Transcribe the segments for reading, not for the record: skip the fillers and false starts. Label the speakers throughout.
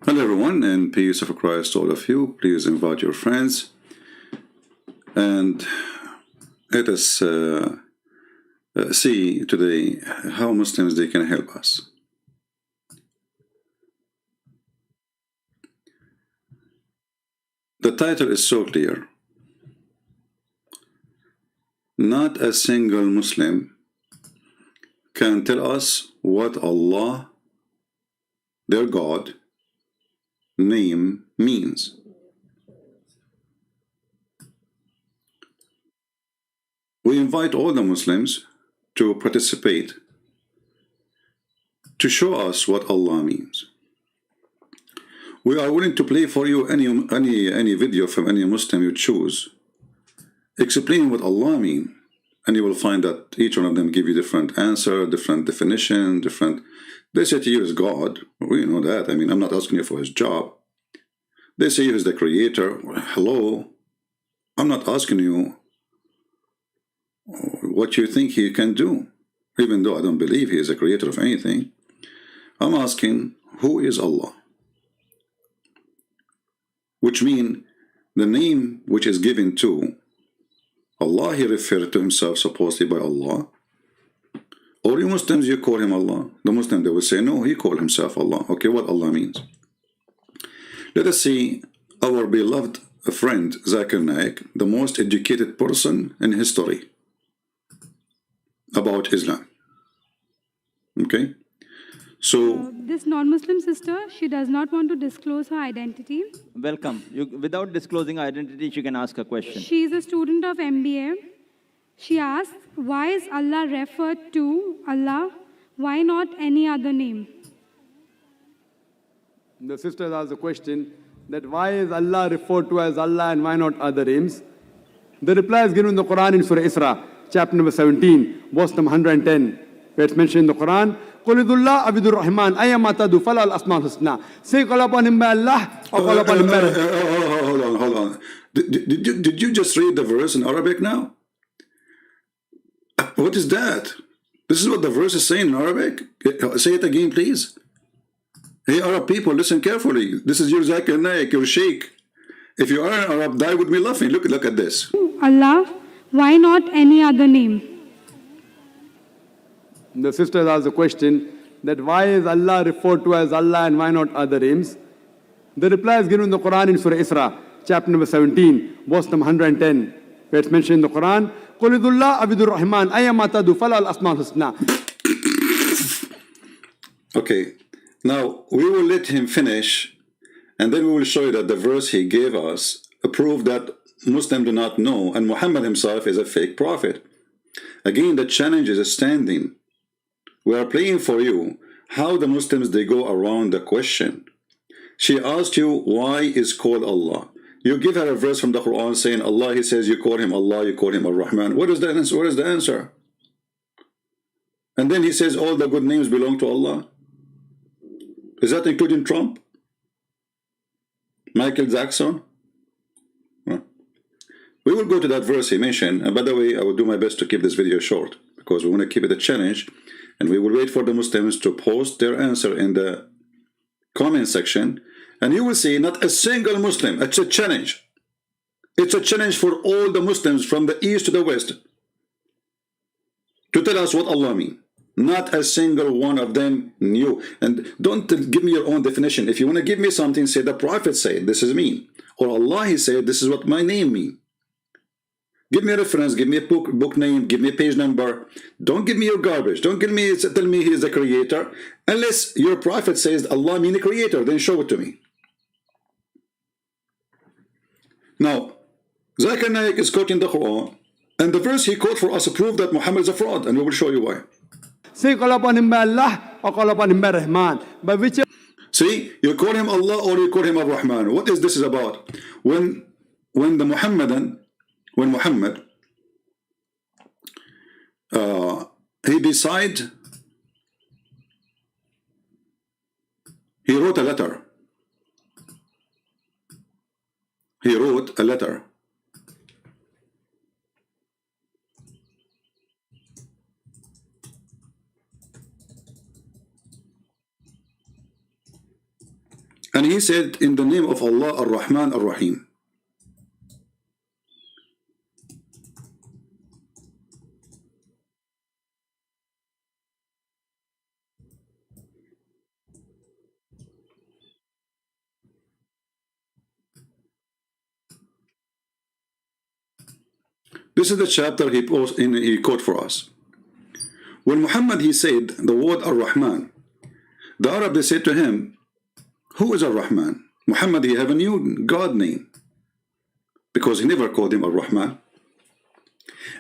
Speaker 1: Hello everyone, and peace of Christ to all of you. Please invite your friends and let us see today how Muslims they can help us. The title is so clear. Not a single Muslim can tell us what Allah, their God, name means. We invite all the Muslims to participate to show us what Allah means. We are willing to play for you any video from any Muslim you choose explaining what Allah means, and you will find that each one of them give you different answer, different definition, different. They say to you is God. We know that. I mean, I'm not asking you for his job. They say he is the creator. Well, hello. I'm not asking you what you think he can do, even though I don't believe he is a creator of anything. I'm asking, who is Allah? Which means the name which is given to Allah, he referred to himself supposedly by Allah. Or you Muslims, you call him Allah. The Muslim, they will say, no, he called himself Allah. Okay, what Allah means? Let us see our beloved friend, Zakir Naik, the most educated person in history about Islam. Okay? So,
Speaker 2: this non-Muslim sister, she does not want to disclose her identity.
Speaker 3: Welcome. Without disclosing identity, she can ask a question.
Speaker 2: She is a student of MBA. She asks, why is Allah referred to Allah? Why not any other name?
Speaker 4: The sister asked the question that why is Allah referred to as Allah and why not other names? The reply is given in the Quran in Surah Isra, chapter number 17, verse number 110, where it's mentioned in the Quran, قُلِ ذُو اللَّهِ عَبِدُ الرَّحْمَنِ أَيَّمَا تَدُوا فَلَا الْأَسْمَاءُ الْحُسْنَى. Say, call upon him by Allah or call upon him by
Speaker 1: hold on. Did you just read the verse in Arabic now? What is that? This is what the verse is saying in Arabic? Say it again, please. Hey, Arab people, listen carefully. This is your Zakir Naik, your sheikh. If you are an Arab, die with me laughing. Look at this.
Speaker 2: Allah, why not any other name?
Speaker 4: The sister asked the question that why is Allah referred to as Allah and why not other names? The reply is given in the Quran in Surah Isra, chapter number 17, verse number 110, where it's mentioned in the Quran, قُلِ ذُو اللَّهِ عَبِدُ الرَّحْمَنِ أَيَّمَا تَدُوا فَلَا الْأَسْمَاءُ الْحُسْنَى.
Speaker 1: Okay, now we will let him finish, and then we will show you that the verse he gave us proved that Muslims do not know, and Muhammad himself is a fake prophet. Again, the challenge is standing. We are playing for you how the Muslims they go around the question. She asked you why is called Allah. You give her a verse from the Quran saying Allah, he says you call him Allah, you call him Ar-Rahman. What is the answer? What is the answer? And then he says all the good names belong to Allah. Is that including Trump? Michael Jackson? We will go to that verse he mentioned. And by the way, I will do my best to keep this video short because we want to keep it a challenge. And we will wait for the Muslims to post their answer in the comment section. And you will see not a single Muslim. It's a challenge. It's a challenge for all the Muslims from the east to the west to tell us what Allah means. Not a single one of them knew. And don't give me your own definition. If you want to give me something, say the Prophet said, this is me. Or Allah, he said, this is what my name means. Give me a reference, give me a book name, give me a page number. Don't give me your garbage. Don't tell me he is the creator. Unless your prophet says Allah means the creator, then show it to me. Now, Zakir Naik is quoting the Quran, and the verse he quoted for us proved that Muhammad is a fraud, and we will show you why.
Speaker 4: Say, call upon him by Allah or call upon him by Rahman. By whichever.
Speaker 1: See, you call him Allah or you call him Ar-Rahman. What is this about? When Muhammad he decided, he wrote a letter. He wrote a letter. And he said, in the name of Allah, Ar-Rahman, Ar-Rahim. This is the chapter he quote for us. When Muhammad, he said the word Ar-Rahman, the Arab, they said to him, who is Ar-Rahman? Muhammad, he have a new God name, because he never called him Ar-Rahman.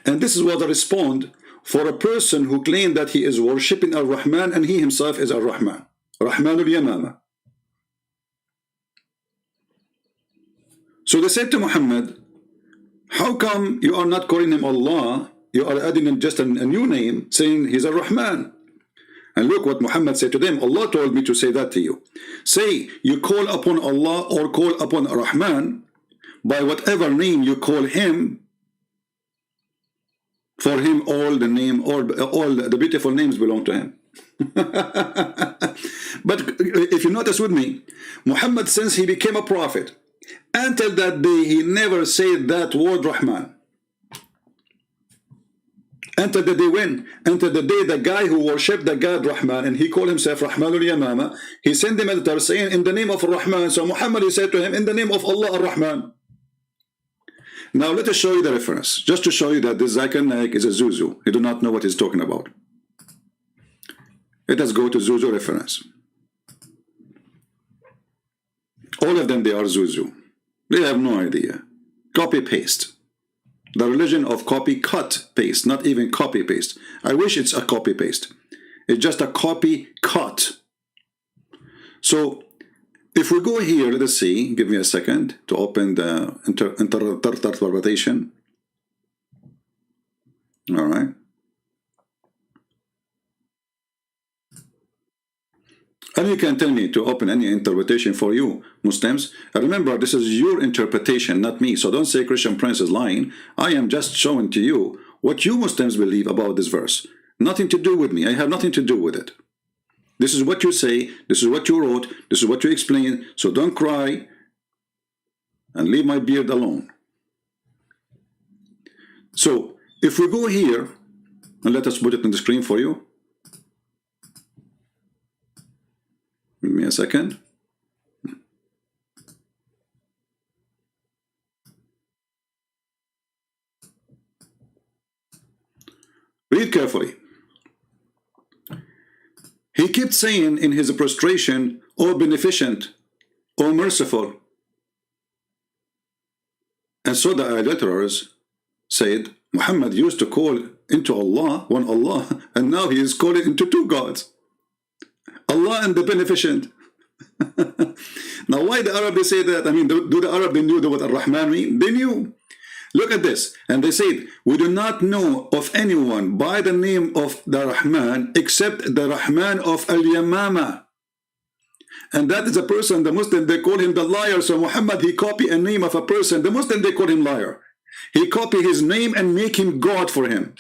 Speaker 1: And this is what I respond for a person who claimed that he is worshipping Ar-Rahman and he himself is Ar-Rahman, Rahmanul Yamama. So they said to Muhammad, how come you are not calling him Allah? You are adding him just a new name, saying he's Ar-Rahman. And look what Muhammad said to them. Allah told me to say that to you. Say, you call upon Allah or call upon Ar-Rahman by whatever name you call him. For him all the name, all the beautiful names belong to him. But if you notice with me, Muhammad, since he became a prophet, until that day he never said that word Rahman. Until the day when? Until the day the guy who worshipped the God Rahman and he called himself Rahmanul Yamama, he sent him a letter saying in the name of Rahman. So Muhammad, he said to him, in the name of Allah Ar-Rahman. Now let us show you the reference, just to show you that this Zakir Naik is a Zuzu. He do not know what he's talking about. Let us go to Zuzu reference. All of them, they are Zuzu. They have no idea. Copy paste. The religion of copy cut paste, not even copy paste. I wish it's a copy paste. It's just a copy cut. So if we go here, let us see, give me a second to open the interpretation. All right. And you can tell me to open any interpretation for you, Muslims. Remember, this is your interpretation, not me. So don't say Christian Prince is lying. I am just showing to you what you Muslims believe about this verse. Nothing to do with me. I have nothing to do with it. This is what you say. This is what you wrote. This is what you explain. So don't cry and leave my beard alone. So if we go here, and let us put it on the screen for you. Give me a second. Read carefully. He kept saying in his prostration, O beneficent, O merciful. And so the idolaters said, Muhammad used to call into Allah, one Allah, and now he is calling into two gods. Allah and the beneficent. Now why the Arab they say that? I mean, do the Arab they knew what Ar-Rahman mean? They knew. Look at this. And they said, we do not know of anyone by the name of the Rahman except the Rahman of Al-Yamama. And that is a person, the Muslim, they call him the liar. So Muhammad, he copy a name of a person. The Muslim, they call him liar. He copy his name and make him God for him.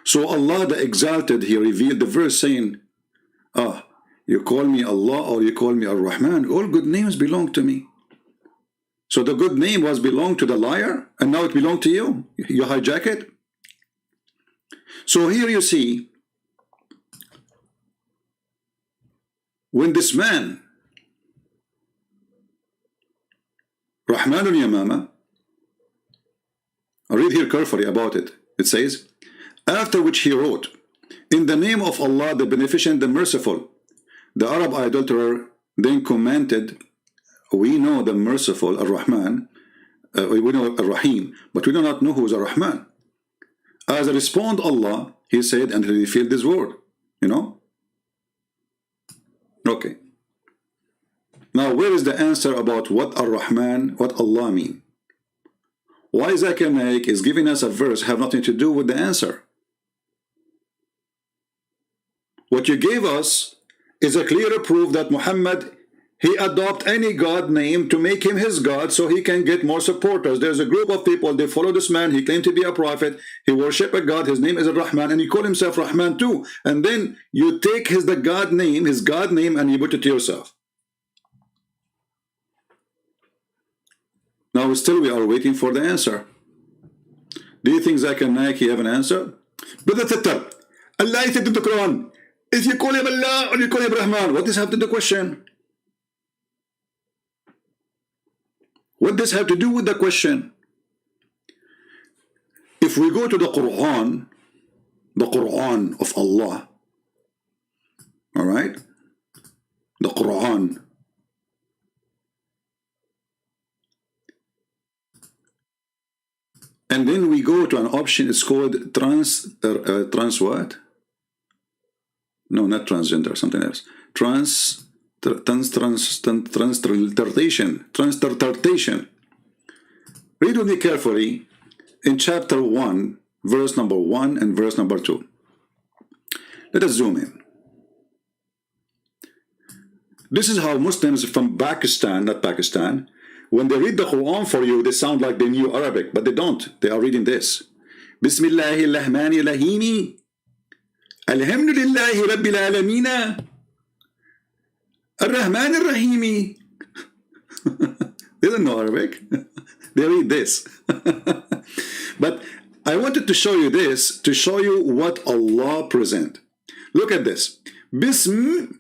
Speaker 1: So Allah the Exalted, he revealed the verse saying, you call me Allah or you call me Ar-Rahman, all good names belong to me. So the good name was belong to the liar and now it belong to you. You hijack it. So here you see, when this man, Rahman al-Yamama, read here carefully about it. It says, after which he wrote, in the name of Allah, the Beneficent, the Merciful. The Arab idolater then commented, we know the Merciful, Ar-Rahman, we know Ar-Rahim, but we do not know who is Ar-Rahman. As a respond Allah, he said, and he revealed this word, you know. Okay. Now, where is the answer about what Ar-Rahman, what Allah mean? Why Zakir Naik is giving us a verse have nothing to do with the answer? What you gave us is a clear proof that Muhammad, he adopt any God name to make him his God so he can get more supporters. There's a group of people, they follow this man, he claimed to be a prophet, he worship a God, his name is Rahman, and he call himself Rahman too. And then you take his God name, and you put it to yourself. Now still we are waiting for the answer. Do you think Zakir Naik have an answer? Brother Tatar, Allah said in the Quran, if you call him Allah or you call him Rahman, what does have to do with the question? What does have to do with the question? If we go to the Quran of Allah, all right, the Quran, and then we go to an option, it's called trans what? No, not transgender, something else. Transliteration. Read with me carefully in chapter 1, verse number 1 and verse number 2. Let us zoom in. This is how Muslims from Pakistan, not Pakistan, when they read the Quran for you, they sound like they knew Arabic, but they don't. They are reading this. Bismillahirrahmanirrahim. Alhamdulillahi Rabbil Alameen. Ar-Rahman Ar-Rahimi. They don't know Arabic. They read this. But I wanted to show you this, to show you what Allah present. Look at this. Bism.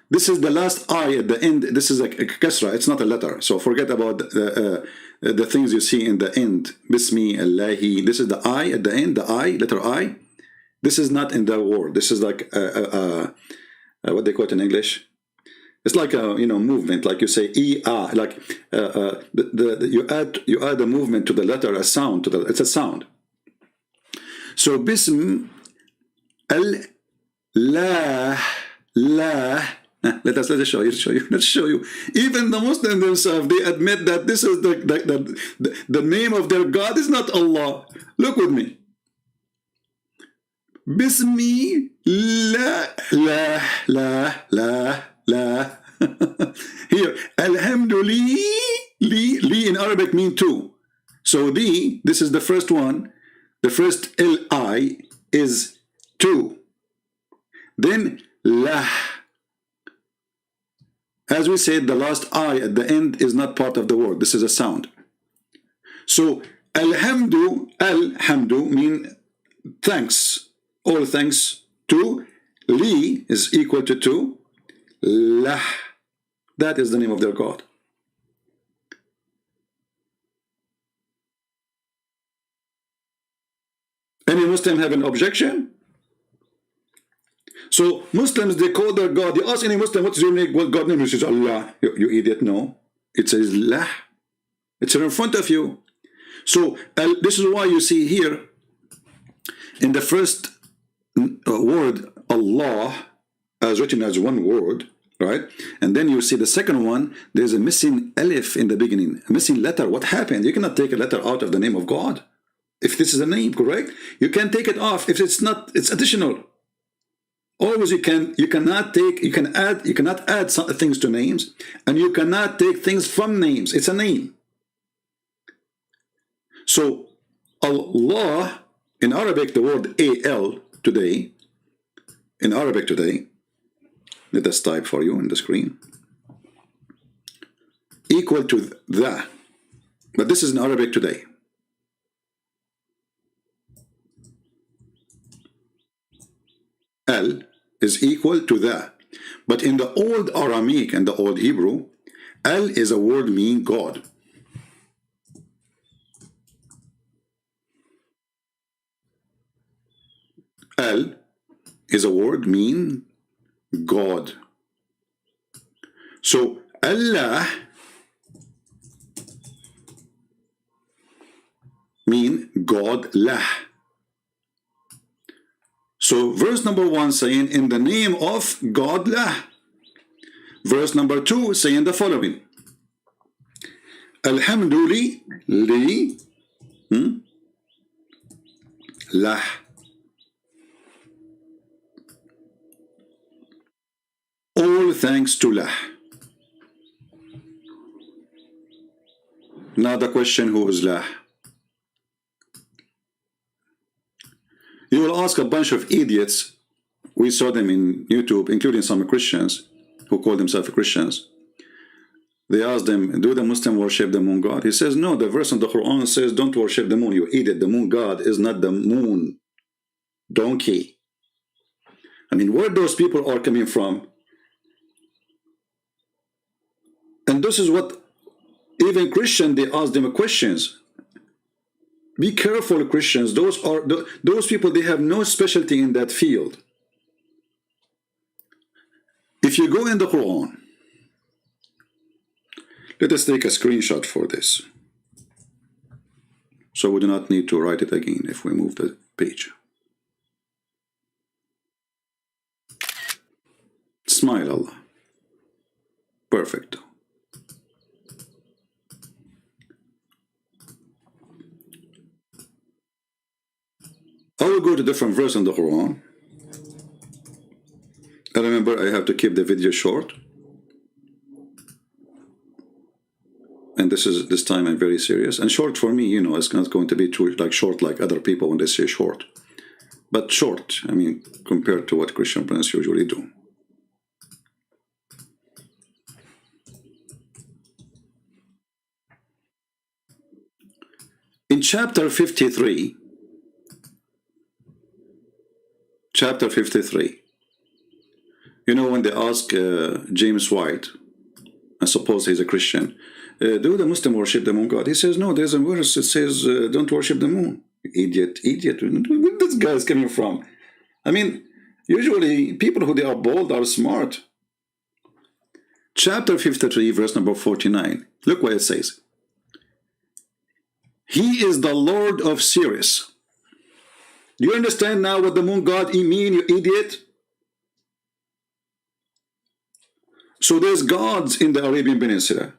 Speaker 1: This is the last I at the end. This is a kasra. It's not a letter. So forget about the things you see in the end. Bismi, Allahi. This is the I at the end, the I, letter I. This is not in the word. This is like what they call it in English. It's like a movement, like you say E-A, like you add a movement to the letter, a sound to the. It's a sound. So Bism Allah La. Let us show you. Let's show you. Even the Muslims themselves, they admit that this is the name of their God is not Allah. Look with me. Bismi la la la la la. Here, Alhamdulillah, li in Arabic mean two. So this is the first one. The first L-I is two. Then lah. As we said, the last I at the end is not part of the word. This is a sound. So alhamdu mean thanks. All thanks to. Li is equal to two. Lah. That is the name of their God. Any Muslim have an objection? So Muslims, they call their God. You ask any Muslim, what's your name? What God name? He says Allah. You idiot, no. It says Lah. It's in front of you. So this is why you see here in the first word Allah as written as one word, right? And then you see the second one, there's a missing alif in the beginning, a missing letter. What happened? You cannot take a letter out of the name of God. If this is a name, correct? You can take it off. If it's not, it's additional. Always you cannot add some things to names, and you cannot take things from names. It's a name. So Allah, in Arabic, the word A-L today, in Arabic today, let us type for you on the screen, equal to the, but this is in Arabic today. Al is equal to the. But in the old Aramaic and the old Hebrew, Al is a word meaning God. Al is a word mean God. So Allah mean God lah. So verse number 1 saying in the name of God lah. Verse number 2 saying the following. Alhamdulillah li lah. All thanks to lah. Now the question, who is Lah? You will ask a bunch of idiots. We saw them in YouTube, including some Christians who call themselves Christians. They asked them, do the Muslims worship the moon god? He says, no, the verse in the Quran says, don't worship the moon, you idiot. The moon god is not the moon. Donkey. I mean, where those people are coming from? And this is what even Christians, they ask them questions. Be careful, Christians. Those people, they have no specialty in that field. If you go in the Quran, let us take a screenshot for this, so we do not need to write it again if we move the page. Smile, Allah. Perfect. I will go to different verse in the Quran. And remember, I have to keep the video short. And this time I'm very serious. And short for me, you know, it's not going to be too like short like other people when they say short. But short, I mean, compared to what Christian friends usually do. In chapter 53, you know, when they ask James White, I suppose he's a Christian, do the Muslim worship the moon god? He says, no, there's a verse that says, don't worship the moon. Idiot. Where this guy is coming from? I mean, usually people who they are bold are smart. Chapter 53, verse number 49. Look what it says. He is the Lord of Sirius. Do you understand now what the moon god mean, you idiot? So there's gods in the Arabian Peninsula.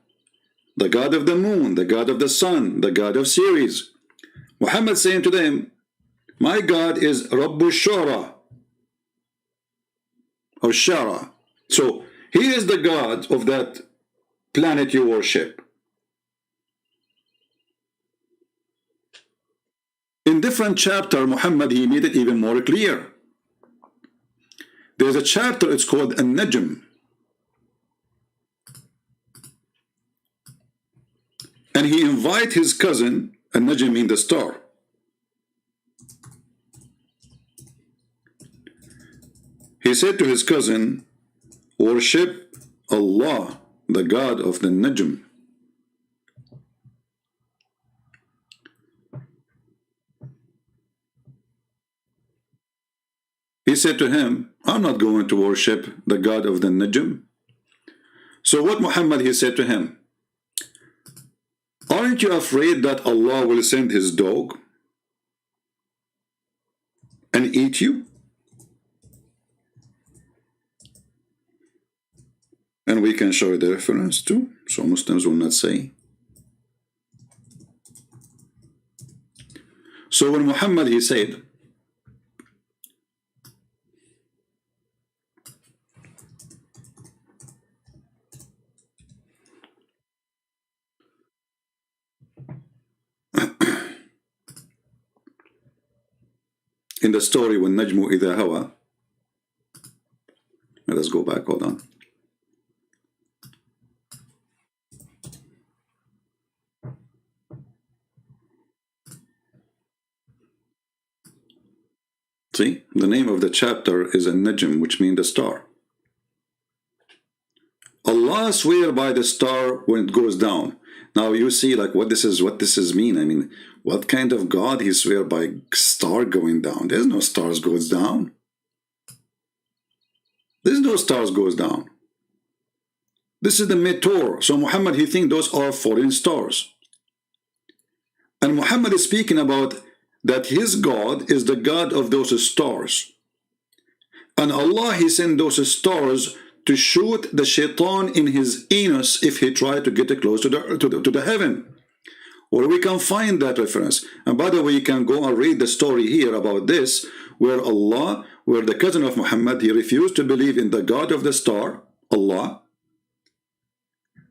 Speaker 1: The god of the moon, the god of the sun, the god of Sirius. Muhammad saying to them, my God is Rabbu Shara, or Shara. So he is the god of that planet you worship. In different chapter, Muhammad, he made it even more clear. There's a chapter, it's called An-Najm. And he invite his cousin, An-Najm means the star. He said to his cousin, worship Allah, the God of the Najm. He said to him, I'm not going to worship the God of the Najm. So what Muhammad, he said to him, aren't you afraid that Allah will send his dog and eat you? And we can show the reference too, so Muslims will not say. So when Muhammad, he said, in the story when Najmu Idha Hawa, let us go back, hold on. See, the name of the chapter is An-Najm, which means the star. Allah swear by the star when it goes down. Now you see like what this is mean. I mean, what kind of God he swear by star going down? There's no stars goes down. There's no stars goes down. This is the meteor. So Muhammad, he think those are foreign stars. And Muhammad is speaking about that his God is the God of those stars. And Allah, he sent those stars to shoot the shaitan in his anus if he tried to get close to the heaven. Where we can find that reference. And by the way, you can go and read the story here about this, where Allah, where the cousin of Muhammad, he refused to believe in the God of the star, Allah.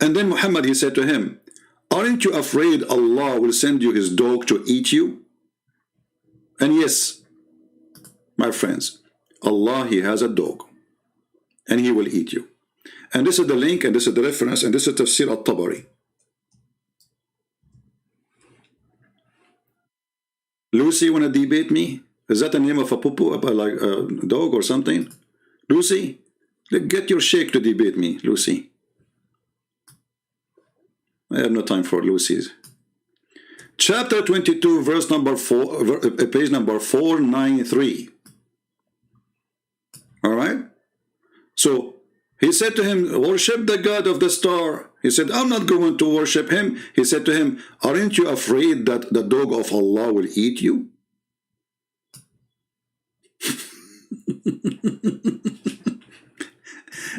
Speaker 1: And then Muhammad, he said to him, aren't you afraid Allah will send you his dog to eat you? And yes, my friends, Allah, he has a dog, and he will eat you. And this is the link, and this is the reference, and this is Tafsir al-Tabari. Lucy, wanna debate me? Is that the name of a poo-poo, like a dog or something? Lucy, get your sheikh to debate me, Lucy. I have no time for Lucy's. Chapter 22, verse number 4, page number 493. All right? So, he said to him, worship the God of the star. He said, I'm not going to worship him. He said to him, aren't you afraid that the dog of Allah will eat you?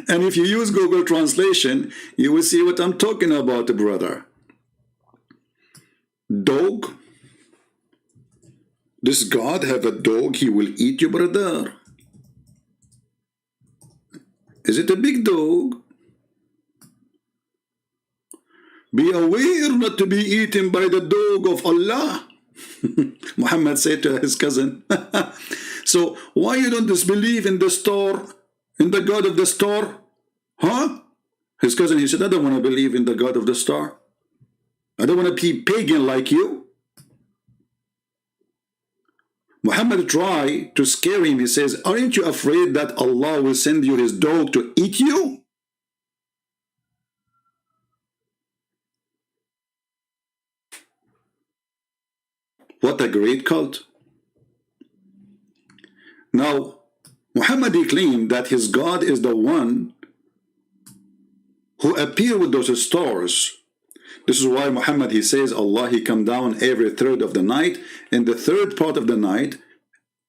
Speaker 1: And if you use Google Translation, you will see what I'm talking about, brother. Dog? Does God have a dog? He will eat you, brother. Is it a big dog? Be aware not to be eaten by the dog of Allah. Muhammad said to his cousin. So why you don't disbelieve in the star, in the God of the star? Huh? His cousin, he said, I don't want to believe in the God of the star. I don't want to be pagan like you. Muhammad tried to scare him. He says, aren't you afraid that Allah will send you his dog to eat you? What a great cult. Now, Muhammad claimed that his God is the one who appeared with those stars. This is why Muhammad, he says, Allah, he come down every third of the night. In the third part of the night,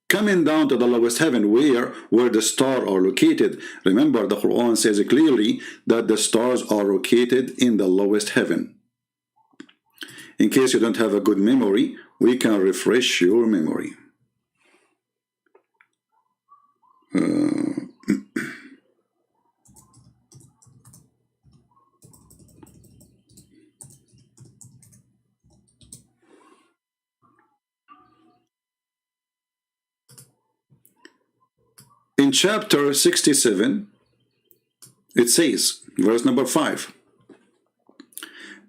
Speaker 1: coming down to the lowest heaven, where the stars are located. Remember, the Quran says clearly that the stars are located in the lowest heaven. In case you don't have a good memory, we can refresh your memory. In chapter 67, it says, verse number 5,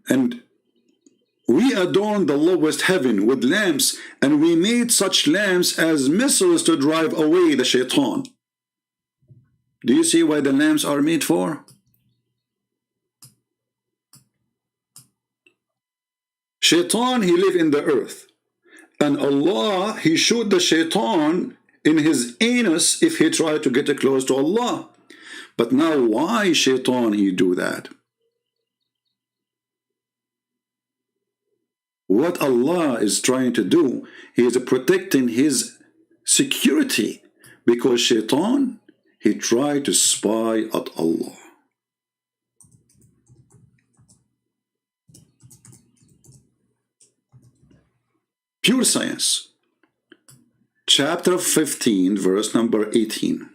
Speaker 1: and we adorned the lowest heaven with lamps, and we made such lamps as missiles to drive away the shaitan. Do you see why the lamps are made for? Shaitan, he live in the earth, and Allah, he shoot the shaitan in his anus if he tried to get close to Allah. But now why shaitan he do that? What Allah is trying to do, he is protecting his security, because shaitan, he tried to spy at Allah. Pure science. Chapter 15, verse number 18.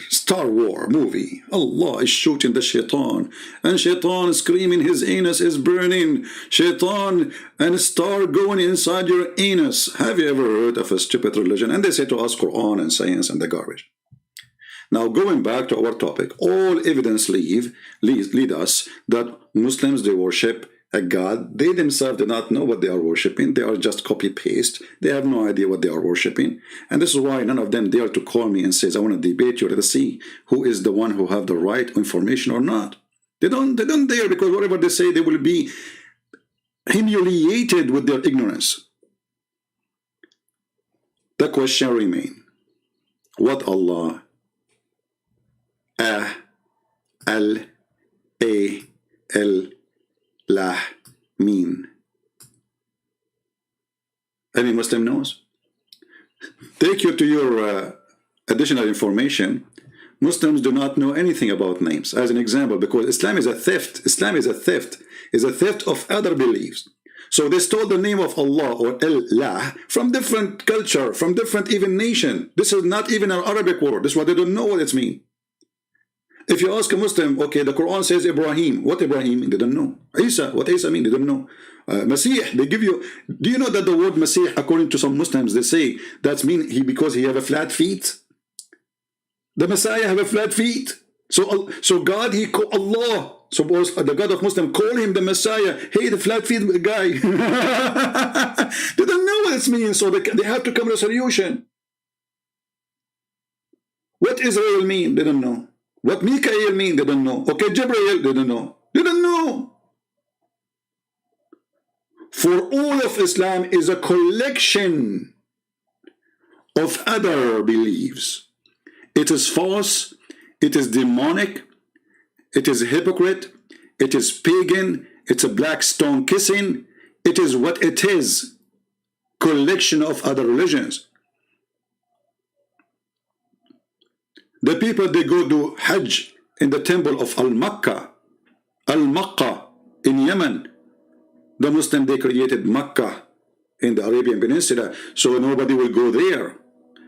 Speaker 1: Star Wars movie. Allah is shooting the shaitan, and shaitan screaming his anus is burning. Shaitan and star going inside your anus. Have you ever heard of a stupid religion? And they say to us Quran and science and the garbage. Now going back to our topic, all evidence lead us that Muslims, they worship a God. They themselves do not know what they are worshipping. They are just copy-paste. They have no idea what they are worshipping. And this is why none of them dare to call me and says, I want to debate you. Let's see who is the one who have the right information or not. They don't dare, because whatever they say, they will be humiliated with their ignorance. The question remains, what Allah, Al, A, L, Lah mean? Any Muslim knows? Take you to your additional information. Muslims do not know anything about names. As an example, because Islam is a theft. Islam is a theft. Is a theft of other beliefs. So they stole the name of Allah or Allah from different culture, from different even nation. This is not even an Arabic word. This is what they don't know what it means. If you ask a Muslim, okay, the Quran says Ibrahim. What Ibrahim? They don't know. Isa, what Isa mean? They don't know. Masih, they give you. Do you know that the word Masih, according to some Muslims, they say that's mean because he have a flat feet. The Messiah have a flat feet. So God, he call Allah. Suppose the God of Muslim call him the Messiah. Hey, the flat feet guy. They don't know what it means, so they have to come to a solution. What Israel mean? They don't know. What Mikael mean? They don't know. Okay, Jibreel, they don't know. They don't know. For all of Islam is a collection of other beliefs. It is false, it is demonic, it is hypocrite, it is pagan, it's a black stone kissing, it is what it is. Collection of other religions. The people, they go to Hajj in the temple of Al-Makkah in Yemen. The Muslim, they created Makkah in the Arabian Peninsula, so nobody will go there.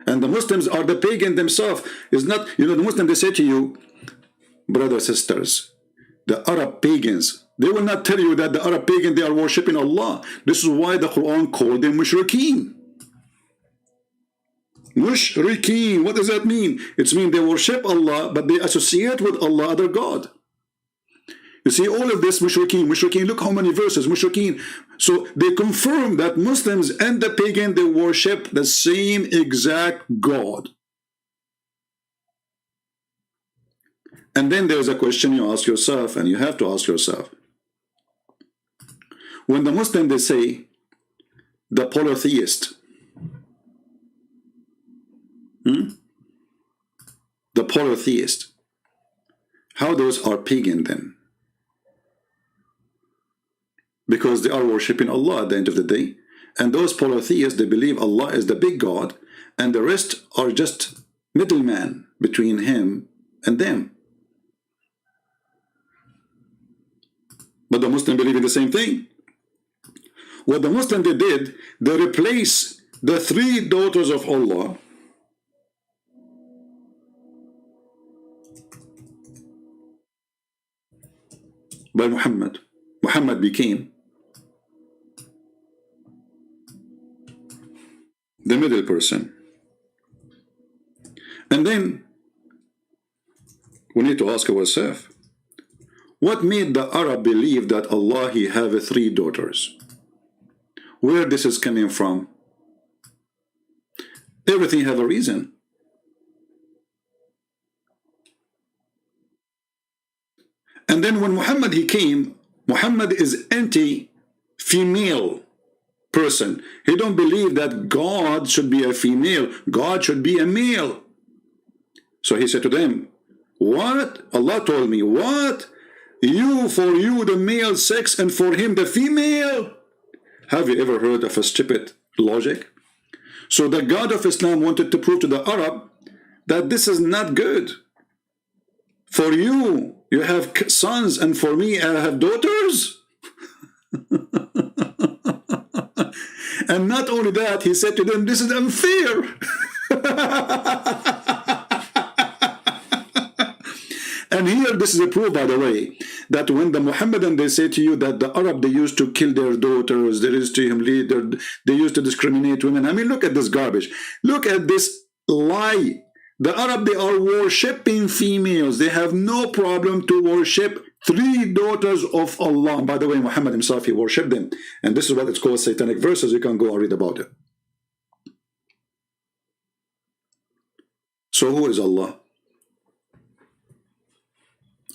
Speaker 1: And the Muslims are the pagan themselves. It's not, the Muslim, they say to you, brothers, sisters, the Arab pagans, they will not tell you that the Arab pagan, they are worshipping Allah. This is why the Quran called them mushrikeen. Mushrikeen, what does that mean? It means they worship Allah, but they associate with Allah other God. You see, all of this mushrikeen, look how many verses, mushrikeen. So they confirm that Muslims and the pagan, they worship the same exact God. And then there's a question you ask yourself, and you have to ask yourself. When the Muslim, they say, the polytheist, the polytheist, how those are pagan then? Because they are worshipping Allah at the end of the day. And those polytheists, they believe Allah is the big God, and the rest are just middlemen between him and them. But the Muslim believe in the same thing. What the Muslim they did, they replaced the three daughters of Allah by Muhammad. Muhammad became the middle person. And then we need to ask ourselves, what made the Arab believe that Allah, he have three daughters? Where this is coming from? Everything have a reason. And then when Muhammad, he came, Muhammad is anti-female person. He don't believe that God should be a female. God should be a male. So he said to them, what? Allah told me, what? For you the male sex and for him the female? Have you ever heard of a stupid logic? So the God of Islam wanted to prove to the Arab that this is not good. For you, you have sons, and for me, I have daughters. And not only that, he said to them, this is unfair. And here, this is a proof, by the way, that when the Mohammedan, they say to you that the Arab, they used to kill their daughters, they used to discriminate women. I mean, look at this garbage. Look at this lie. The Arab, they are worshipping females. They have no problem to worship three daughters of Allah. By the way, Muhammad himself, he worshipped them. And this is what it's called satanic verses. You can go and read about it. So who is Allah?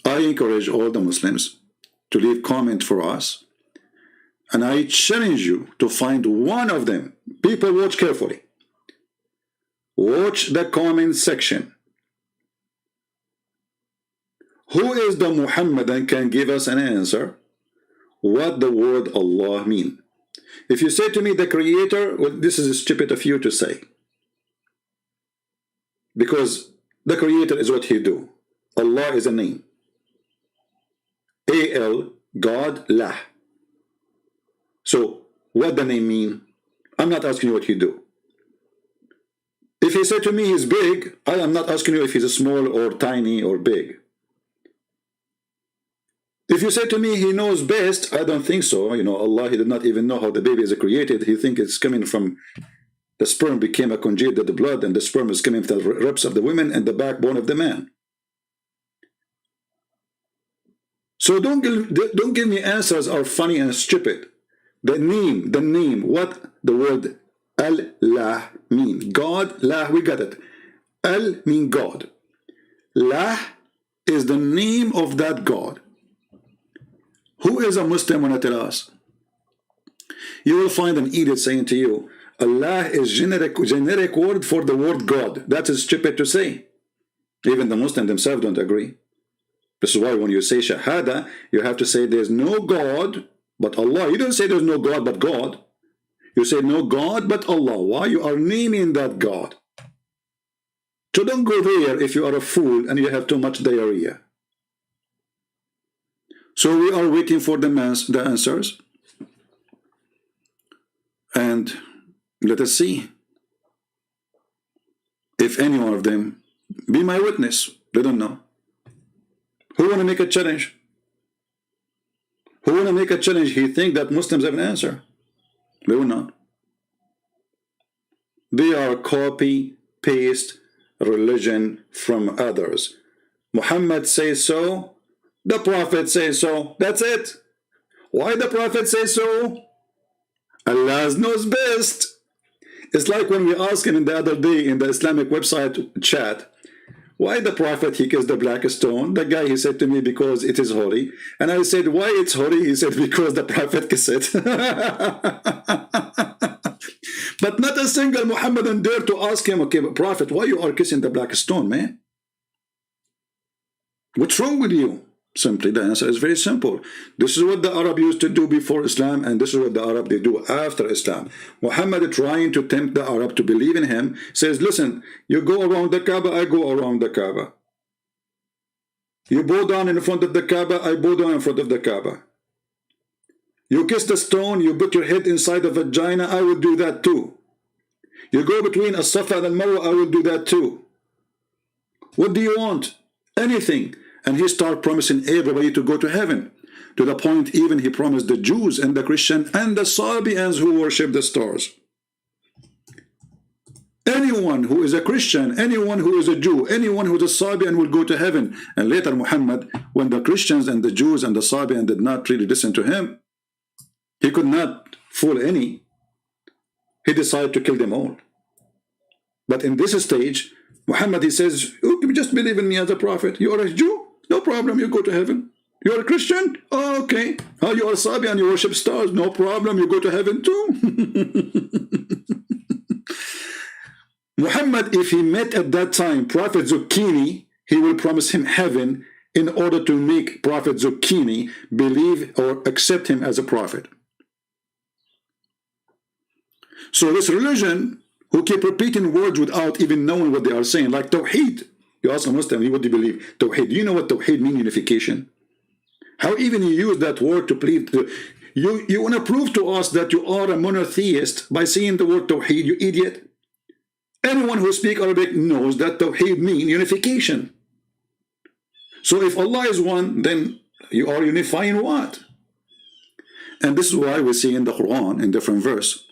Speaker 1: I encourage all the Muslims to leave comment for us. And I challenge you to find one of them. People, watch carefully. Watch the comment section. Who is the Muhammadan can give us an answer what the word Allah mean? If you say to me the creator, well, this is stupid of you to say. Because The Creator is what He do. Allah is a name. A-L, God, Lah. So, what the name mean? I'm not asking you what He do. If He said to me He's big, I am not asking you if He's small or tiny or big. If you say to me He knows best, I don't think so. You know, Allah, He did not even know how the baby is created. He think it's coming from the sperm became a congealed to the blood, and the sperm is coming from the ribs of the women and the backbone of the man. So don't give me answers are funny and stupid. The name, what the word Allah mean? God, Lah, we got it. Al mean God. Lah is the name of that God. Who is a Muslim when I tell us? You will find an edict saying to you, Allah is generic word for the word God. That is stupid to say. Even the Muslims themselves don't agree. This is why when you say Shahada, you have to say there's no God but Allah. You don't say there's no God but God. You say no God but Allah. Why? You are naming that God. So don't go there if you are a fool and you have too much diarrhea. So we are waiting for the answers. And let us see if any one of them be my witness. They don't know. Who want to make a challenge? Who want to make a challenge? He think that Muslims have an answer. They will not. They are copy-paste religion from others. Muhammad says so. The Prophet says so. That's it. Why the Prophet says so? Allah knows best. It's like when we asked him the other day in the Islamic website chat, why the Prophet he kissed the black stone? The guy he said to me because it is holy. And I said, why it's holy? He said, because the Prophet kissed it. But not a single Muhammadan dared to ask him, okay, but Prophet, why you are kissing the black stone, man? What's wrong with you? Simply, the answer is very simple. This is what the Arab used to do before Islam, and this is what the Arab they do after Islam. Muhammad trying to tempt the Arab to believe in him, says, listen, you go around the Kaaba, I go around the Kaaba. You bow down in front of the Kaaba, I bow down in front of the Kaaba. You kiss the stone, you put your head inside the vagina, I will do that too. You go between As-Safa and Al-Marwa, I will do that too. What do you want? Anything. And he started promising everybody to go to heaven. To the point even he promised the Jews and the Christians and the Sabians who worship the stars. Anyone who is a Christian, anyone who is a Jew, anyone who is a Sabian will go to heaven. And later Muhammad, when the Christians and the Jews and the Sabian did not really listen to him, he could not fool any. He decided to kill them all. But in this stage, Muhammad, he says, you just believe in me as a prophet. You are a Jew? No problem, you go to heaven. You are a Christian? Oh, okay. Oh, you are a Sabian, you worship stars? No problem, you go to heaven too. Muhammad, if he met at that time Prophet Zucchini, he will promise him heaven in order to make Prophet Zucchini believe or accept him as a prophet. So this religion, who keep repeating words without even knowing what they are saying, like Tawheed. You ask a Muslim, what do you believe? Tawheed. Do you know what Tawheed means? Unification. How even you use that word to plead? You want to prove to us that you are a monotheist by saying the word Tawheed, you idiot. Anyone who speaks Arabic knows that Tawheed means unification. So if Allah is one, then you are unifying what? And this is why we see in the Quran, in different verse,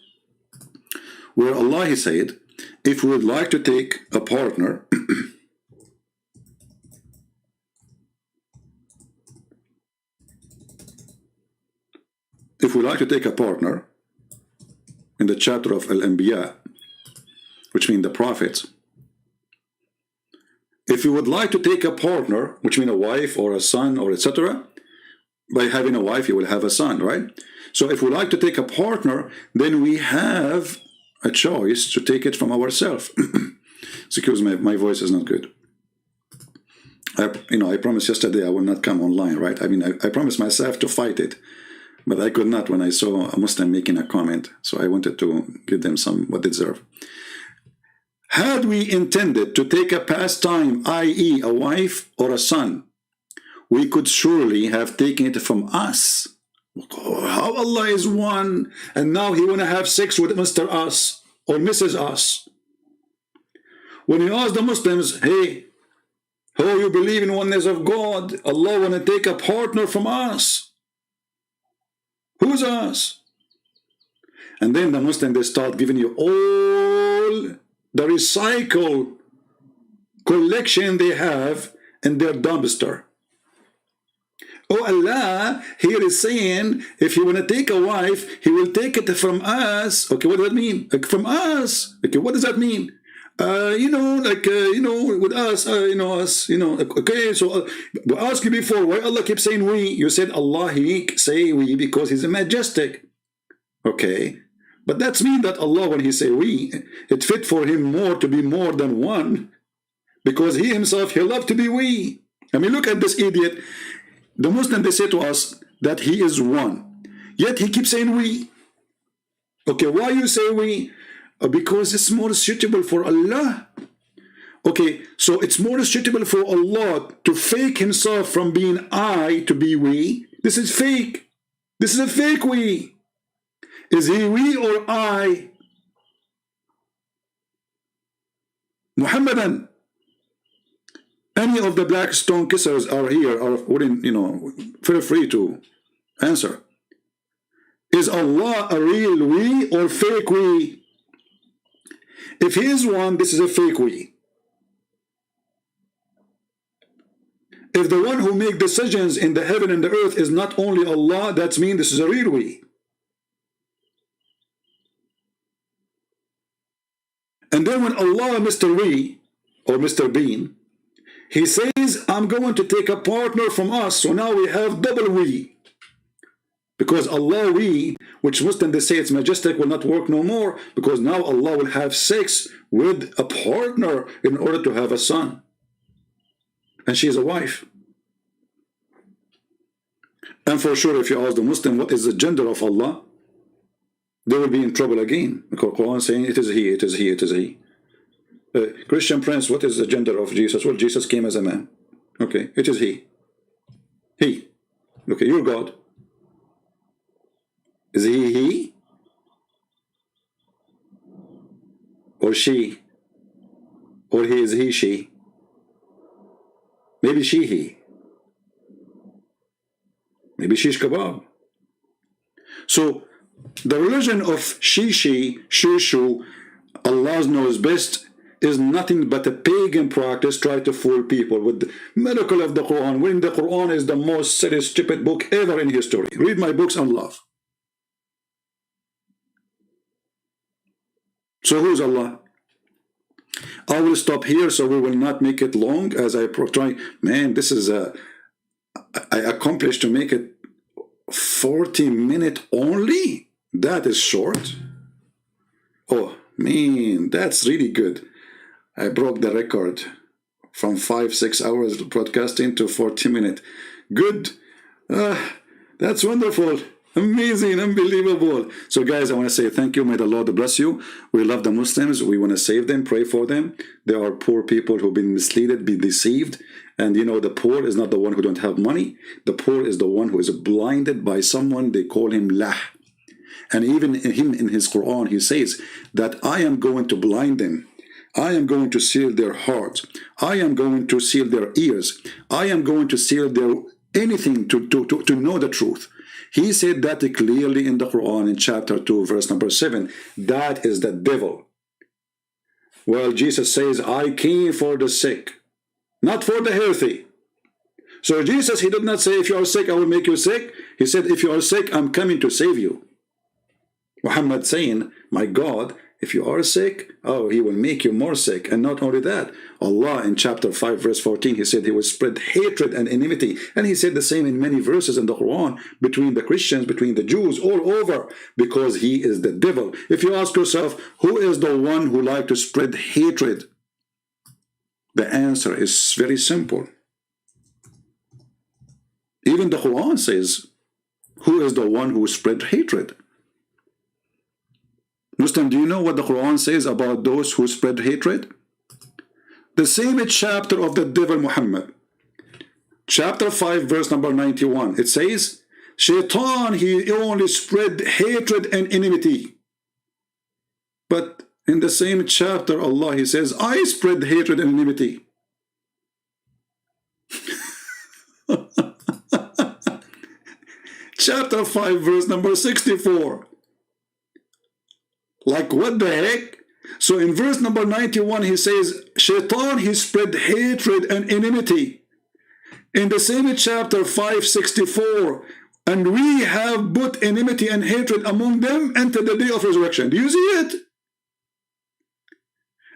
Speaker 1: where Allah he said, if we would like to take a partner, if we like to take a partner in the chapter of Al-Anbiya, which means the prophets, if you would like to take a partner, which means a wife or a son or etc., by having a wife you will have a son, right? So if we like to take a partner, then we have a choice to take it from ourselves. Excuse me, my voice is not good. I promised yesterday I will not come online, right? I mean, I promised myself to fight it, but I could not when I saw a Muslim making a comment. So I wanted to give them some what they deserve. Had we intended to take a pastime, i.e. a wife or a son, we could surely have taken it from us. How Allah is one, and now He want to have sex with Mr. Us or Mrs. Us. When you ask the Muslims, hey, how you believe in oneness of God, Allah want to take a partner from us. Who's us? And then the Muslims, they start giving you all the recycle collection they have in their dumpster. Oh, Allah here is saying, if you want to take a wife, He will take it from us. Okay, what does that mean? Like, from us. Okay, what does that mean? With us, okay, so we asked you before, why Allah keeps saying we? You said Allah, He say we because He's majestic. Okay, but that's mean that Allah, when He say we, it fit for Him more to be more than one, because He Himself, He loved to be we. I mean, look at this idiot. The Muslim, they say to us that He is one, yet He keeps saying we. Okay, why you say we? Because it's more suitable for Allah. Okay, so it's more suitable for Allah to fake Himself from being I to be we. This is fake. This is a fake we. Is He we or I? Muhammadan. Any of the black stone kissers are here, are wouldn't, feel free to answer. Is Allah a real we or fake we? If He is one, this is a fake we. If the one who makes decisions in the heaven and the earth is not only Allah, that means this is a real we. And then when Allah, Mr. We, or Mr. Bean, He says, I'm going to take a partner from us, so now we have double we. Because Allah we, which Muslims they say it's majestic, will not work no more, because now Allah will have sex with a partner in order to have a son. And she is a wife. And for sure, if you ask the Muslim what is the gender of Allah, they will be in trouble again. Because Quran saying it is He, it is He, it is He. Christian Prince, what is the gender of Jesus? Well, Jesus came as a man. Okay, it is He. He. Okay, you're God. Is He? Or she? Or He is He, she? Maybe she, he. Maybe shish kebab. So, the religion of she, shushu, Allah knows best, is nothing but a pagan practice try to fool people with the miracle of the Quran, when the Quran is the most silly, stupid book ever in history. Read my books on love. So who's Allah? I will stop here so we will not make it long as I try. Man, this is I accomplished to make it 40 minutes only. That is short. Oh man, that's really good. I broke the record from 5-6 hours broadcasting to 40 minutes. Good. That's wonderful. Amazing, unbelievable. So guys, I want to say thank you. May the Lord bless you. We love the Muslims. We want to save them, pray for them. There are poor people who've been misled, been deceived. And the poor is not the one who don't have money. The poor is the one who is blinded by someone. They call him lah. And even in his Quran, he says that I am going to blind them. I am going to seal their hearts. I am going to seal their ears. I am going to seal their anything to know the truth. He said that clearly in the Quran in chapter 2, verse number 7. That is the devil. Well, Jesus says, I came for the sick, not for the healthy. So Jesus, he did not say, if you are sick, I will make you sick. He said, if you are sick, I'm coming to save you. Muhammad saying, my God, if you are sick, oh, He will make you more sick. And not only that, Allah in chapter 5 verse 14, He said He will spread hatred and enmity. And He said the same in many verses in the Quran, between the Christians, between the Jews, all over, because he is the devil. If you ask yourself, who is the one who likes to spread hatred? The answer is very simple. Even the Quran says, who is the one who spread hatred? Muslim, do you know what the Quran says about those who spread hatred? The same chapter of the devil Muhammad, chapter 5, verse number 91. It says, Shaitan, he only spread hatred and enmity. But in the same chapter, Allah, he says, I spread hatred and enmity. Chapter 5, verse number 64. Like, what the heck? So in verse number 91, he says, Shaitan, he spread hatred and enmity. In the same chapter 564, and we have put enmity and hatred among them until the day of resurrection. Do you see it?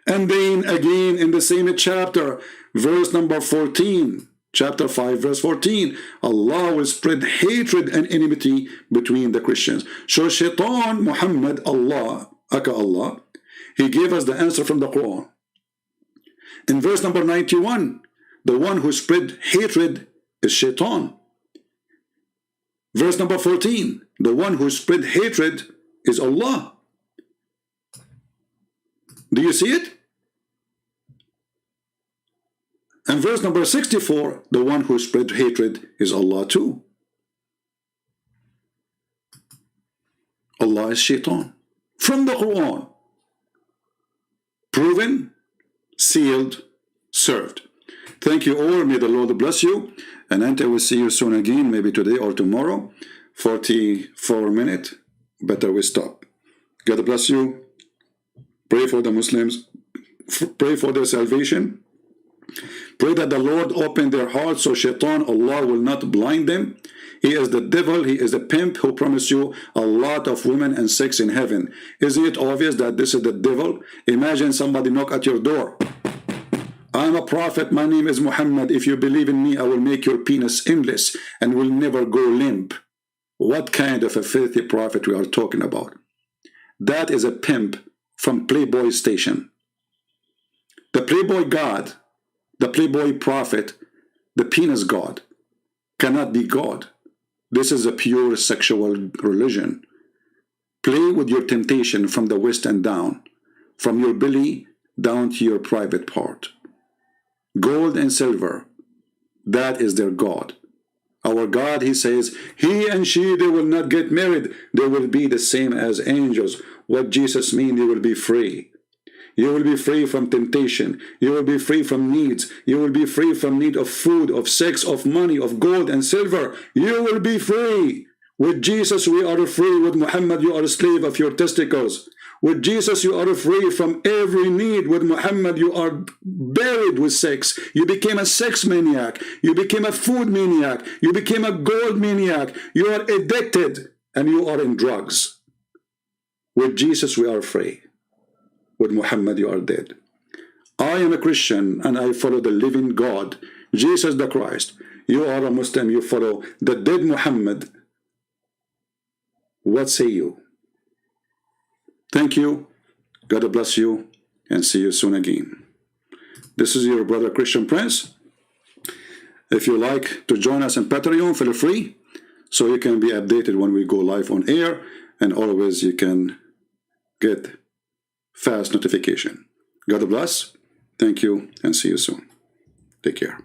Speaker 1: And then again in the same chapter, verse number 14, chapter 5, verse 14, Allah will spread hatred and enmity between the Christians. So Shaitan, Muhammad, Allah, Allah, he gave us the answer from the Quran. In verse number 91, the one who spread hatred is Shaitan. Verse number 14, the one who spread hatred is Allah. Do you see it? And verse number 64, the one who spread hatred is Allah too. Allah is Shaitan. From the Quran. Proven, sealed, served. Thank you all. May the Lord bless you. And until we see you soon again, maybe today or tomorrow, 44 minutes, better we stop. God bless you. Pray for the Muslims. Pray for their salvation. Pray that the Lord open their hearts so Shaitan, Allah, will not blind them. He is the devil, he is a pimp who promised you a lot of women and sex in heaven. Isn't it obvious that this is the devil? Imagine somebody knock at your door. I'm a prophet, my name is Muhammad. If you believe in me, I will make your penis endless and will never go limp. What kind of a filthy prophet we are talking about? That is a pimp from Playboy station. The Playboy God, the Playboy prophet, the penis God, cannot be God. This is a pure sexual religion. Play with your temptation from the waist and down, from your belly down to your private part. Gold and silver, that is their God. Our God, he says, he and she, they will not get married. They will be the same as angels. What Jesus means, they will be free. You will be free from temptation. You will be free from needs. You will be free from need of food, of sex, of money, of gold and silver. You will be free. With Jesus, we are free. With Muhammad, you are a slave of your testicles. With Jesus, you are free from every need. With Muhammad, you are buried with sex. You became a sex maniac. You became a food maniac. You became a gold maniac. You are addicted and you are in drugs. With Jesus, we are free. With Muhammad, you are dead. I am a Christian and I follow the living God, Jesus the Christ. You are a Muslim, you follow the dead Muhammad. What say you? Thank you. God bless you and see you soon again. This is your brother Christian Prince. If you like to join us on Patreon, feel free, so you can be updated when we go live on air, and always you can get fast notification. God bless. Thank you and see you soon. Take care.